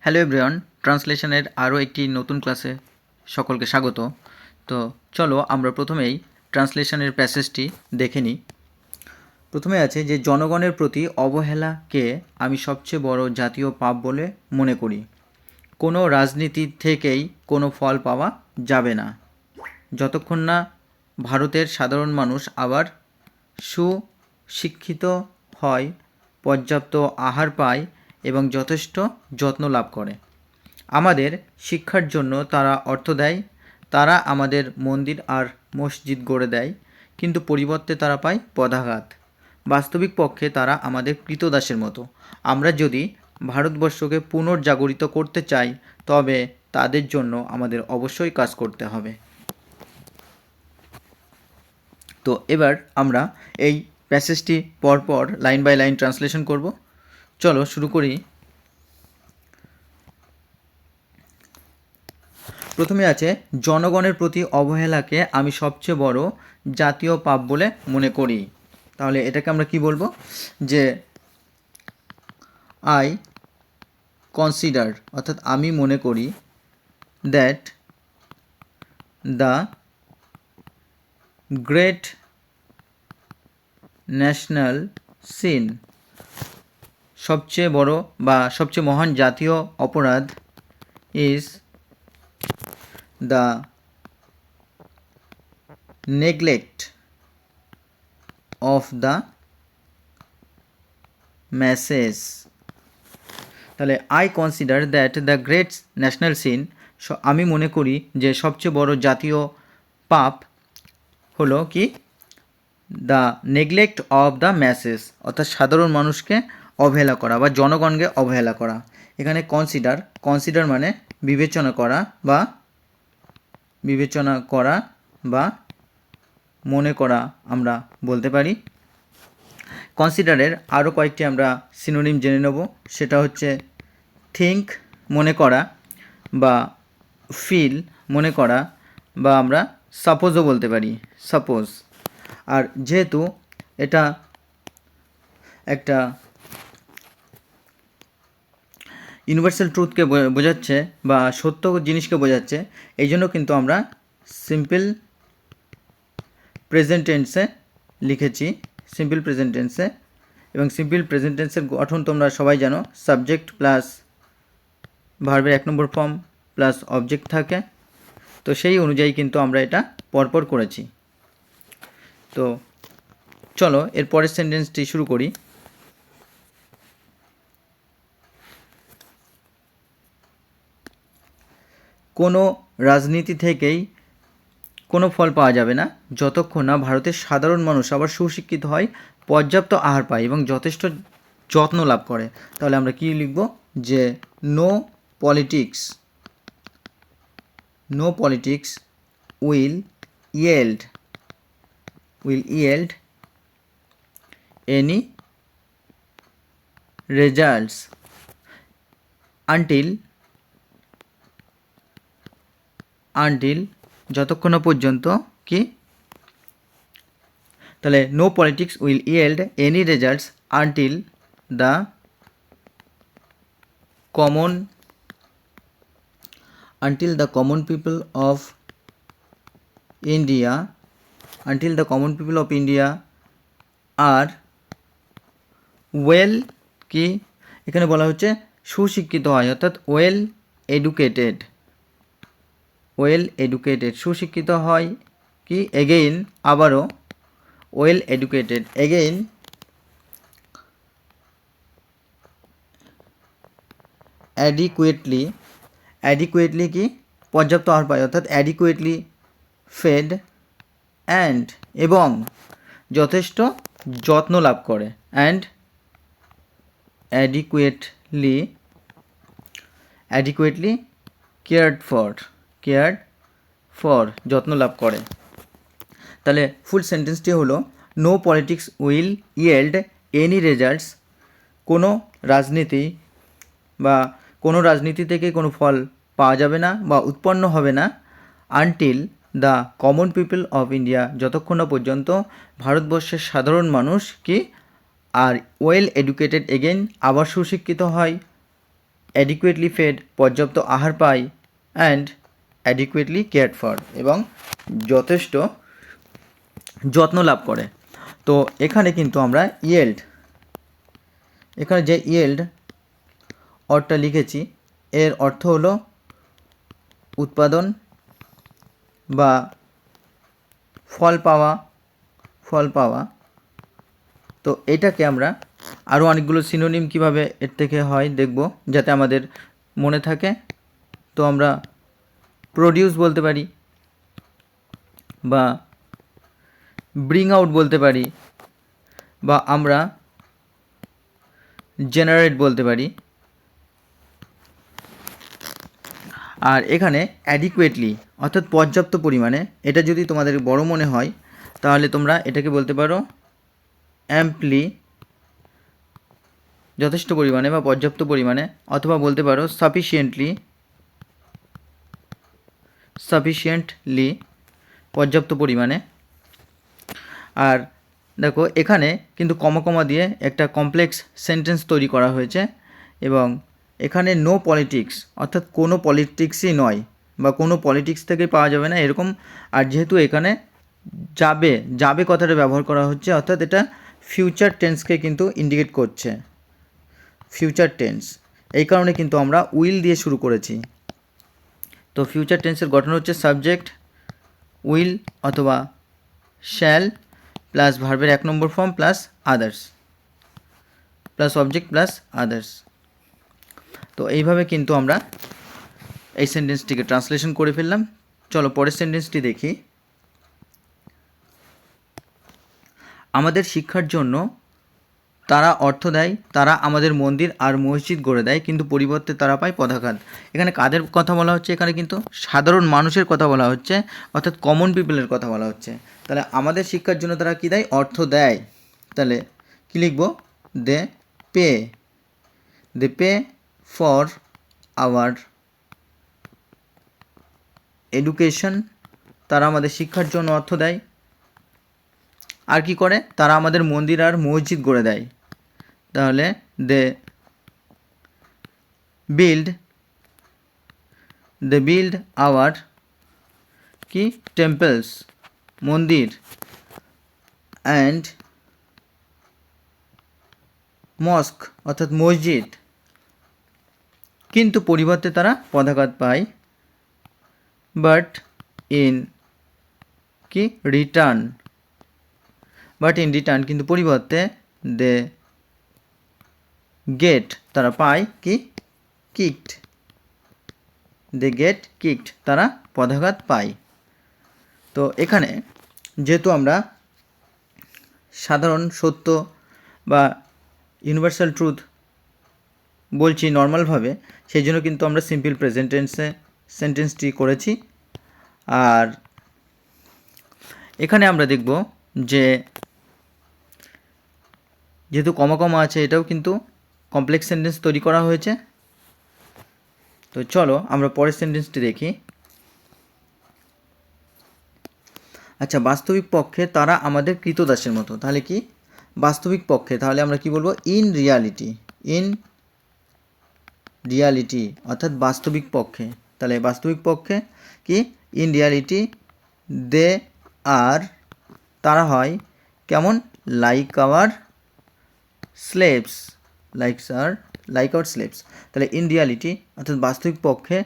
Hello everyone, ট্রান্সলেশনের আরও একটি নতুন ক্লাসে সকলকে স্বাগত। তো চলো আমরা প্রথমেই ট্রান্সলেশনের প্যাসেজটি দেখে নিই। প্রথমে আছে যে জনগণের প্রতি অবহেলাকে আমি সবচেয়ে বড় জাতীয় পাপ বলে মনে করি। কোনো রাজনীতি থেকেই কোনো ফল পাওয়া যাবে না যতক্ষণ না ভারতের সাধারণ মানুষ আবার সুশিক্ষিত হয়, পর্যাপ্ত আহার পায় এবং যথেষ্ট যত্ন লাভ করে। আমাদের শিক্ষার জন্য তারা অর্থ দেয়, তারা আমাদের মন্দির আর মসজিদ গড়ে দেয়, কিন্তু পরিবর্তে তারা পায় পদাঘাত। বাস্তবিক পক্ষে তারা আমাদের কৃতদাসের মতো। আমরা যদি ভারতবর্ষকে পুনর্জাগরিত করতে চাই তবে তাদের জন্য আমাদের অবশ্যই কাজ করতে হবে। তো এবার আমরা এই প্যাসেজটি পরপর লাইন বাই লাইন ট্রান্সলেশন করব। চলো শুরু করি। প্রথমে আছে জনগণের প্রতি অবহেলাকে আমি সবচেয়ে বড় জাতীয় পাপ বলে মনে করি। তাহলে এটাকে আমরা কি বলবো, যে আই কনসিডার, অর্থাৎ আমি মনে করি, that the great national sin, সবচেয়ে বড় বা সবচেয়ে মহান জাতীয় অপরাধ, is the neglect of the masses. তাহলে I consider that the great national sin, আমি মনে করি যে সবচেয়ে বড় জাতীয় পাপ হলো কি, the neglect of the masses, অর্থাৎ সাধারণ মানুষকে অবহেলা করা বা জনগণকে অবহেলা করা। এখানে কনসিডার মানে বিবেচনা করা বা মনে করা আমরা বলতে পারি। কনসিডারের আরও কয়েকটি আমরা সিনোনিম জেনে নেব। সেটা হচ্ছে থিঙ্ক মনে করা, বা ফিল মনে করা, বা আমরা সাপোজও বলতে পারি, সাপোজ। আর যেহেতু এটা একটা ইউনিভার্সাল ট্রুথকে বোঝাচ্ছে বা সত্য জিনিসকে বোঝাচ্ছে, এই জন্য কিন্তু আমরা সিম্পল প্রেজেন্ট টেন্সে লিখেছি, সিম্পল প্রেজেন্ট টেন্সে। এবং সিম্পল প্রেজেন্ট টেন্সের গঠন তোমরা সবাই জানো, সাবজেক্ট প্লাস ভার্বের 1 নম্বর ফর্ম প্লাস অবজেক্ট থাকে। তো সেই অনুযায়ী কিন্তু আমরা এটা পরপর করেছি। তো চলো এর পরের সেন্টেন্সটি শুরু করি। কোনো রাজনীতি থেকেই কোনো ফল পাওয়া যাবে না যতক্ষণ না ভারতের সাধারণ মানুষ আবার সুশিক্ষিত হয়, পর্যাপ্ত আহার পায় এবং যথেষ্ট যত্ন লাভ করে। তাহলে আমরা কি লিখব, যে no politics will yield any results until যতক্ষণ পর্যন্ত কি, তাহলে no politics will yield any results until the common people of India are well, কি এখানে বলা হচ্ছে সুশিক্ষিত হয়, অর্থাৎ ওয়েল এডুকেটেড, সুশিক্ষিত হয় কি, এগেইন আবারও ওয়েল এডুকেটেড, এগেইন অ্যাডিকুয়েটলি কি পর্যাপ্ত আহার পায়, অর্থাৎ অ্যাডিকুয়েটলি ফেড অ্যান্ড এবং যথেষ্ট যত্ন লাভ করে, অ্যান্ড অ্যাডিকুয়েটলি কেয়ার্ড ফর যত্ন লাভ করে। তাহলে ফুল সেন্টেন্সটি হলো, no politics will yield any results, কোনো রাজনীতি থেকে কোনো ফল পাওয়া যাবে না বা উৎপন্ন হবে না, until the common people of India, যতক্ষণ না পর্যন্ত ভারতবর্ষের সাধারণ মানুষ কি আর ওয়েল এডুকেটেড এগেইন আবার সুশিক্ষিত হয়, অ্যাডিকুয়েটলি ফেড, পর্যাপ্ত আহার পায়, অ্যান্ড অ্যাডিকুয়েটলি কেয়ার্ড ফর, এবং যথেষ্ট যত্ন লাভ করে। তো এখানে কিন্তু আমরা ইয়েল্ড, এখানে যে ইয়েল্ড অর্থটা লিখেছি এর অর্থ হলো উৎপাদন বা ফল পাওয়া। তো এটাকে আমরা আরও অনেকগুলো সিনোনিম কিভাবে এর থেকে হয় দেখব, যাতে আমাদের মনে থাকে। তো আমরা প্রডিউস বলতে পারি, বা ব্রিং আউট বলতে পারি, বা আমরা জেনারেট বলতে পারি। আর এখানে অ্যাডিকুয়েটলি অর্থাৎ পর্যাপ্ত পরিমাণে, এটা যদি তোমাদের বড় মনে হয় তাহলে তোমরা এটাকে বলতে পারো অ্যাম্পলি, যথেষ্ট পরিমাণে বা পর্যাপ্ত পরিমাণে, অথবা বলতে পারো সাফিসিয়েন্টলি, পর্যাপ্ত পরিমাণে। আর দেখো এখানে কিন্তু কমা দিয়ে একটা কমপ্লেক্স সেন্টেন্স তৈরি করা হয়েছে, এবং এখানে নো পলিটিক্স অর্থাৎ কোনো পলিটিক্সই নয়, বা কোনো পলিটিক্স থেকে পাওয়া যাবে না এরকম। আর যেহেতু এখানে যাবে কথাটা ব্যবহার করা হচ্ছে, অর্থাৎ এটা ফিউচার টেন্সকে কিন্তু ইন্ডিকেট করছে, ফিউচার টেন্স। এই কারণে কিন্তু আমরা উইল দিয়ে শুরু করেছি। তো ফিউচার টেন্সের গঠন হচ্ছে সাবজেক্ট উইল অথবা শ্যাল প্লাস ভার্বের 1 নম্বর form plus others, plus object plus others. তো এইভাবে কিন্তু আমরা এই সেন্টেন্সটিকে ট্রান্সলেশন করে ফেললাম। চলো পরের সেন্টেন্সটি দেখি। আমাদের শিক্ষার জন্য তারা অর্থ দেয়, তারা আমাদের মন্দির আর মসজিদ গড়ে দেয়, কিন্তু পরিবর্তে তারা পায় পদাঘাত। এখানে কাদের কথা বলা হচ্ছে? এখানে কিন্তু সাধারণ মানুষের কথা বলা হচ্ছে, অর্থাৎ কমন পিপলের কথা বলা হচ্ছে। তাহলে আমাদের শিক্ষার জন্য তারা কী দেয়? অর্থ দেয়। তাহলে কী লিখব? They pay for our education, তারা আমাদের শিক্ষার জন্য অর্থ দেয়। আর কি করে? তারা আমাদের মন্দির আর মসজিদ গড়ে দেয়। তাহলে দে বিল্ড আওয়ার কি টেম্পলস, মন্দির, অ্যান্ড মস্ক অর্থাৎ মসজিদ, কিন্তু পরিবর্তে তারা পদাঘাত পায়। বাট ইন রিটার্ন কিন্তু পরিবর্তে দে গেট, তারা পায় কিকড, তারা পদাঘাত পায়। তো এখানে যেহেতু আমরা সাধারণ সত্য বা ইউনিভার্সাল ট্রুথ বলছি নর্মালভাবে, সেই জন্য কিন্তু আমরা সিম্পল প্রেজেন্ট টেন্সে সেন্টেন্সটি করেছি। আর এখানে আমরা দেখব যে যেহেতু কমা আছে, এটাও কিন্তু কমপ্লেক্স সেন্টেন্স তৈরি করা হয়েছে। তো চলো আমরা পরের সেন্টেন্সটি দেখি। আচ্ছা, বাস্তবিক পক্ষে তারা আমাদের কৃতদাসের মতো। তাহলে কি বাস্তবিক পক্ষে? তাহলে আমরা কি বলবো? ইন রিয়ালিটি অর্থাৎ বাস্তবিক পক্ষে। তাহলে বাস্তবিক পক্ষে কি? ইন রিয়ালিটি দে আর, তারা হয় কেমন? লাইক আওয়ার স্লেভস, তাহলে ইন রিয়ালিটি অর্থাৎ বাস্তবিক পক্ষে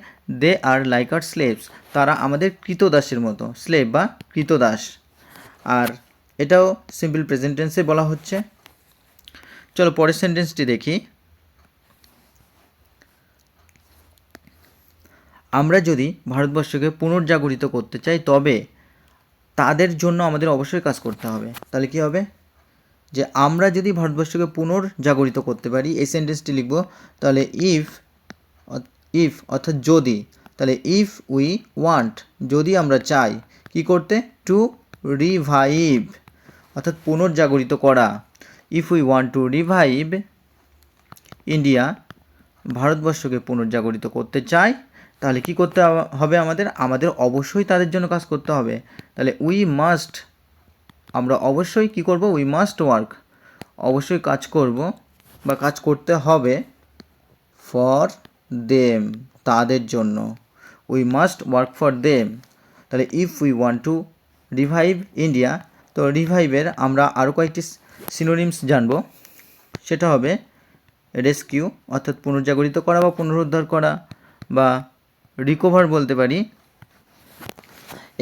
দে আর লাইক আওয়ার স্লেভস, তারা আমাদের কৃতদাসের মতো, স্লেভ বা কৃতদাস। আর এটাও সিম্পল প্রেজেন্ট টেন্সে বলা হচ্ছে। চলো পরের সেন্টেন্সটি দেখি। আমরা যদি ভারতবর্ষকে পুনর্জাগরিত করতে চাই, তবে তাদের জন্য আমাদের অবশ্যই কাজ করতে হবে। তাহলে কি হবে? যে আমরা যদি ভারতবর্ষকে পুনর্জাগরিত করতে পারি, এই সেন্টেন্সটি লিখব। তাহলে ইফ অর্থাৎ যদি, তাহলে ইফ উই ওয়ান্ট, যদি আমরা চাই কি করতে? টু রিভাইভ অর্থাৎ পুনর্জাগরিত করা। If we want to revive India, ভারতবর্ষকে পুনর্জাগরিত করতে চাই, তাহলে কি করতে হবে? আমাদের অবশ্যই তাদের জন্য কাজ করতে হবে। তাহলে আমরা অবশ্যই কি করব? উই মাস্ট ওয়ার্ক, অবশ্যই কাজ করব বা কাজ করতে হবে। ফর দেম, তাদের জন্য। We must work for them. তাহলে if we want to revive India, তো রিভাইভের আমরা আরও কয়েকটি সিনোনিমস জানবো। সেটা হবে রেস্কিউ অর্থাৎ পুনর্জাগরিত করা বা পুনরুদ্ধার করা, বা রিকভার বলতে পারি।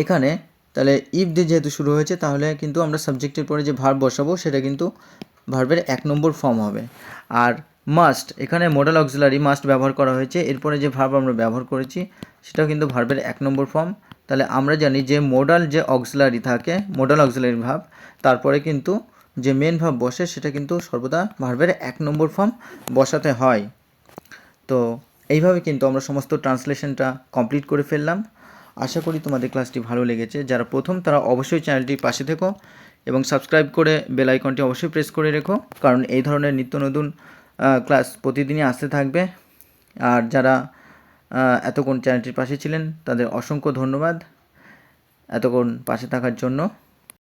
এখানে তাহলে ইফ দিয়ে যেহেতু শুরু হয়েছে, তাহলে কিন্তু আমরা সাবজেক্টের পরে যে ভার্ব বসাবো সেটা কিন্তু ভার্বের 1 নম্বর ফর্ম হবে। আর মাস্ট, এখানে মোডাল অক্সিলারি মাস্ট ব্যবহার করা হয়েছে, এরপরে যে ভার্ব আমরা ব্যবহার করেছি সেটাও কিন্তু ভার্বের 1 নম্বর ফর্ম। তাহলে আমরা জানি যে মোডাল যে অক্সিলারি থাকে, মোডাল অক্সিলারি ভার্ব, তারপরে কিন্তু যে মেন ভার্ব বসে সেটা কিন্তু সর্বদা ভার্বের 1 নম্বর ফর্ম বসাতে হয়। তো এইভাবে কিন্তু আমরা সমস্ত ট্রান্সলেশনটা কমপ্লিট করে ফেললাম। আশা করি তোমাদের ক্লাসটি ভালো লেগেছে। যারা প্রথম তারা অবশ্যই চ্যানেলটির পাশে থেকো এবং সাবস্ক্রাইব করে বেল আইকনটি অবশ্যই প্রেস করে রেখো, কারণ এই ধরনের নিত্য নতুন ক্লাস প্রতিদিনই আসতে থাকবে। আর যারা এতক্ষণ চ্যানেলটির পাশে ছিলেন তাদের অসংখ্য ধন্যবাদ এতক্ষণ পাশে থাকার জন্য।